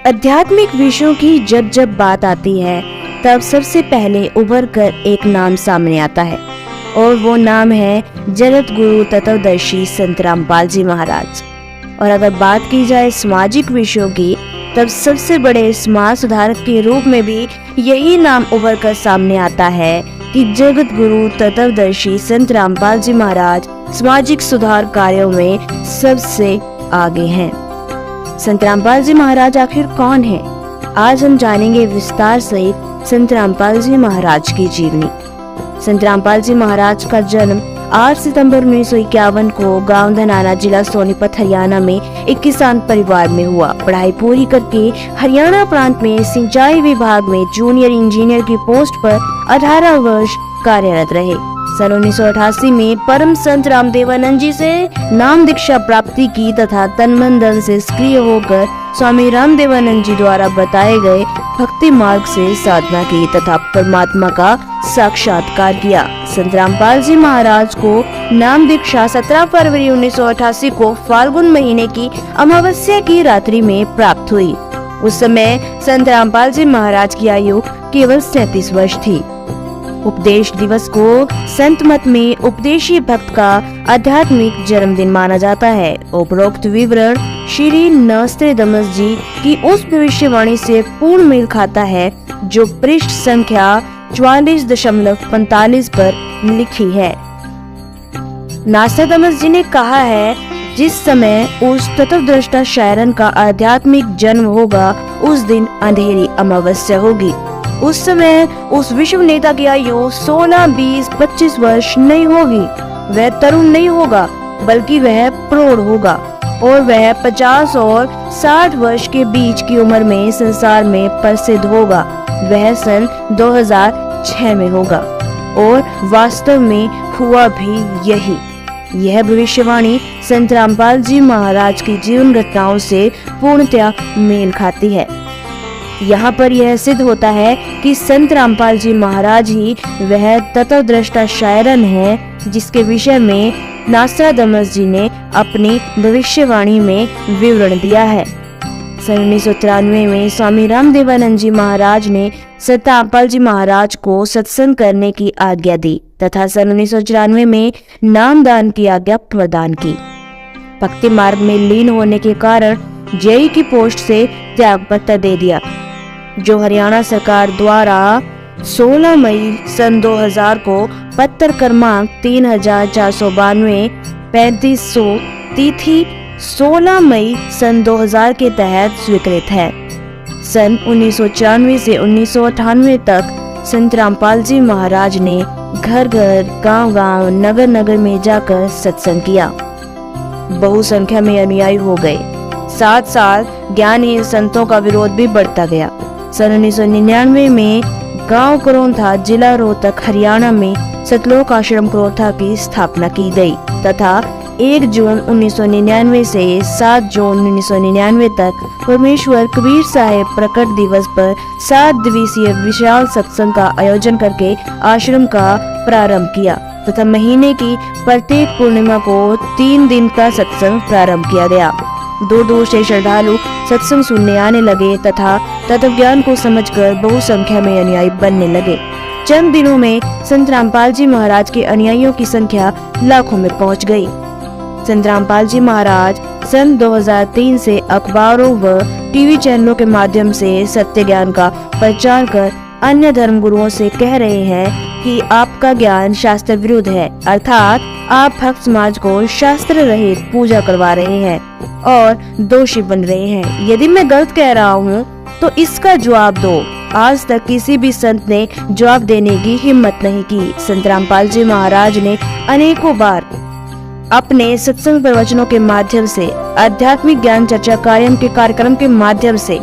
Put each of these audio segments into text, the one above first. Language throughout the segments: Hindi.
आध्यात्मिक विषयों की जब जब बात आती है तब सबसे पहले उभर कर एक नाम सामने आता है और वो नाम है जगत गुरु तत्वदर्शी संत रामपाल जी महाराज। और अगर बात की जाए सामाजिक विषयों की तब सबसे बड़े समाज सुधारक के रूप में भी यही नाम उभर कर सामने आता है कि जगत गुरु तत्वदर्शी संत रामपाल जी महाराज सामाजिक सुधार कार्यों में सबसे आगे हैं। संत रामपाल जी महाराज आखिर कौन है? आज हम जानेंगे विस्तार सहित संत रामपाल जी महाराज की जीवनी। संत रामपाल जी महाराज का जन्म 8 सितंबर 1951 को गांव धनाना, जिला सोनीपत, हरियाणा में एक किसान परिवार में हुआ। पढ़ाई पूरी करके हरियाणा प्रांत में सिंचाई विभाग में जूनियर इंजीनियर की पोस्ट पर 18 वर्ष कार्यरत रहे। सन 1988 में परम संत रामदेवानंद जी से नाम दीक्षा प्राप्ति की तथा तन मन धन से सक्रिय होकर स्वामी रामदेवानंद जी द्वारा बताए गए भक्ति मार्ग से साधना की तथा परमात्मा का साक्षात्कार किया। संत रामपाल जी महाराज को नाम दीक्षा 17 फरवरी 1988 को फाल्गुन महीने की अमावस्या की रात्रि में प्राप्त हुई। उस समय संत रामपाल जी महाराज की आयु केवल 37 वर्ष थी। उपदेश दिवस को संत मत में उपदेशी भक्त का आध्यात्मिक जन्मदिन माना जाता है। उपरोक्त विवरण श्री नोस्ट्रेडमस जी की उस भविष्यवाणी से पूर्ण मेल खाता है जो पृष्ठ संख्या 44.45 पर लिखी है। नोस्ट्रेडमस जी ने कहा है, जिस समय उस तत्वदृष्टा शायरन का आध्यात्मिक जन्म होगा उस दिन अंधेरी अमावस्या होगी। उस समय उस विश्व नेता की आयु 16, 20, 25 वर्ष नहीं होगी। वह तरुण नहीं होगा बल्कि वह प्रौढ़ होगा और वह 50 और 60 वर्ष के बीच की उम्र में संसार में प्रसिद्ध होगा। वह सन 2006 में होगा और वास्तव में हुआ भी यही। यह भविष्यवाणी संत रामपाल जी महाराज की जीवन घटनाओं से पूर्णतया मेल खाती है। यहाँ पर यह सिद्ध होता है कि संत रामपाल जी महाराज ही वह तत्वदृष्टा शायरन है जिसके विषय में नोस्ट्रेडमस जी ने अपनी भविष्यवाणी में विवरण दिया है। सन 1993 में स्वामी रामदेवानंद जी महाराज ने संत रामपाल जी महाराज को सत्संग करने की आज्ञा दी तथा सन 1994 में नामदान की आज्ञा प्रदान की। भक्ति मार्ग में लीन होने के कारण जेई की पोस्ट से त्याग पत्र दे दिया, जो हरियाणा सरकार द्वारा 16 मई सन 2000 को पत्र क्रमांक 3492 3500 तिथि 16 मई सन 2000 के तहत स्वीकृत है। सन 1994 से 1998 तक संत रामपाल जी महाराज ने घर घर, गांव गांव, नगर नगर में जाकर सत्संग किया। बहुसंख्या में अनुयायी हो गए। साथ साथ ज्ञानी संतों का विरोध भी बढ़ता गया। सन 1999 में गांव करोंथा, जिला रोहतक, हरियाणा में सतलोक आश्रम करोंथा की स्थापना की गई तथा 1 जून 1999 से 7 जून 1999 तक परमेश्वर कबीर साहेब प्रकट दिवस पर 7 दिवसीय विशाल सत्संग का आयोजन करके आश्रम का प्रारंभ किया तथा महीने की प्रत्येक पूर्णिमा को 3 दिन का सत्संग प्रारंभ किया गया। दूर दूर से श्रद्धालु सत्संग सुनने आने लगे तथा तत्व ज्ञान को समझकर बहुसंख्या में अनुयायी बनने लगे। चंद दिनों में संत रामपाल जी महाराज के अनुयायियों की संख्या लाखों में पहुंच गई। संत रामपाल जी महाराज सन 2003 से अखबारों व टीवी चैनलों के माध्यम से सत्य ज्ञान का प्रचार कर अन्य धर्म गुरुओं से कह रहे हैं कि आपका ज्ञान शास्त्र विरुद्ध है, अर्थात आप भक्त समाज को शास्त्र रहित पूजा करवा रहे हैं और दोषी बन रहे हैं। यदि मैं गलत कह रहा हूँ तो इसका जवाब दो। आज तक किसी भी संत ने जवाब देने की हिम्मत नहीं की। संत रामपाल जी महाराज ने अनेकों बार अपने सत्संग प्रवचनों के माध्यम से, आध्यात्मिक ज्ञान चर्चा कार्यक्रम के माध्यम से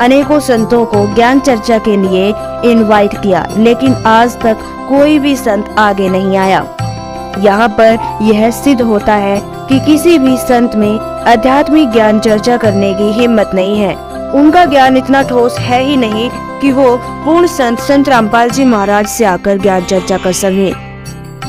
अनेकों संतों को ज्ञान चर्चा के लिए इनवाइट किया, लेकिन आज तक कोई भी संत आगे नहीं आया। यहाँ पर यह सिद्ध होता है कि किसी भी संत में आध्यात्मिक ज्ञान चर्चा करने की हिम्मत नहीं है। उनका ज्ञान इतना ठोस है ही नहीं कि वो पूर्ण संत रामपाल जी महाराज से आकर ज्ञान चर्चा कर सके।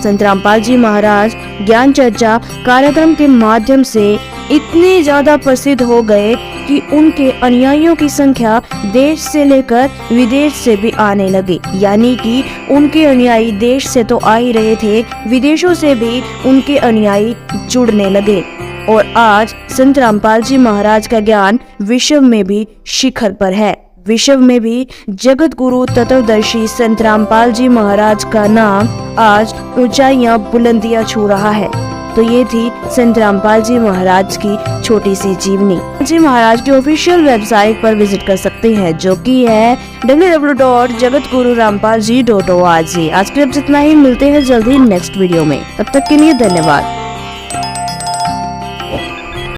संत रामपाल जी महाराज ज्ञान चर्चा कार्यक्रम के माध्यम से इतने ज्यादा प्रसिद्ध हो गए कि उनके अनुयायियों की संख्या देश से लेकर विदेश से भी आने लगी। यानी कि उनके अनुयायी देश से तो आ ही रहे थे, विदेशों से भी उनके अनुयायी जुड़ने लगे और आज संत रामपाल जी महाराज का ज्ञान विश्व में भी शिखर पर है। विश्व में भी जगत गुरु तत्वदर्शी संत रामपाल जी महाराज का नाम आज ऊंचाइयां बुलंदियां छू रहा है। तो ये थी संत रामपाल जी महाराज की छोटी सी जीवनी। जी महाराज की ऑफिशियल वेबसाइट पर विजिट कर सकते हैं, जो कि है www.jagatgururampalji.org। आज के लिए इतना ही, मिलते हैं जल्दी नेक्स्ट वीडियो में। तब तक के लिए धन्यवाद।